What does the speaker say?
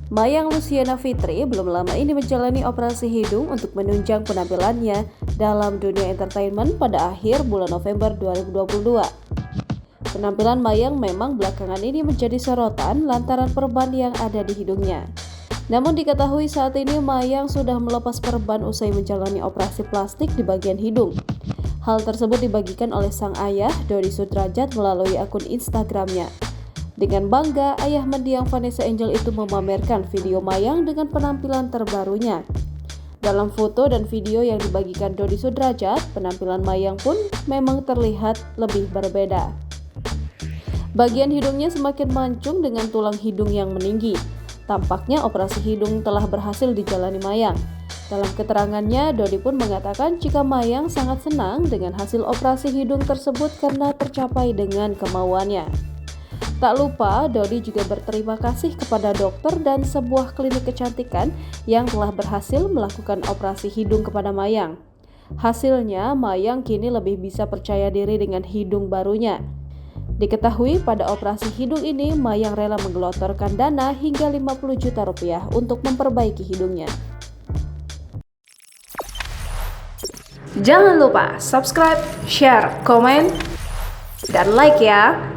Mayang Luciana Fitri belum lama ini menjalani operasi hidung untuk menunjang penampilannya dalam dunia entertainment pada akhir bulan November 2022. Penampilan Mayang memang belakangan ini menjadi sorotan lantaran perban yang ada di hidungnya. Namun diketahui saat ini Mayang sudah melepas perban usai menjalani operasi plastik di bagian hidung. Hal tersebut dibagikan oleh sang ayah, Dodi Sudrajat, melalui akun Instagramnya. Dengan bangga, ayah mendiang Vanessa Angel itu memamerkan video Mayang dengan penampilan terbarunya. Dalam foto dan video yang dibagikan Dodi Sudrajat, penampilan Mayang pun memang terlihat lebih berbeda. Bagian hidungnya semakin mancung dengan tulang hidung yang meninggi. Tampaknya operasi hidung telah berhasil dijalani Mayang. Dalam keterangannya, Dodi pun mengatakan jika Mayang sangat senang dengan hasil operasi hidung tersebut karena tercapai dengan kemauannya. Tak lupa, Dodi juga berterima kasih kepada dokter dan sebuah klinik kecantikan yang telah berhasil melakukan operasi hidung kepada Mayang. Hasilnya, Mayang kini lebih bisa percaya diri dengan hidung barunya. Diketahui pada operasi hidung ini, Mayang rela menggelontorkan dana hingga 50 juta rupiah untuk memperbaiki hidungnya. Jangan lupa subscribe, share, komen, dan like ya!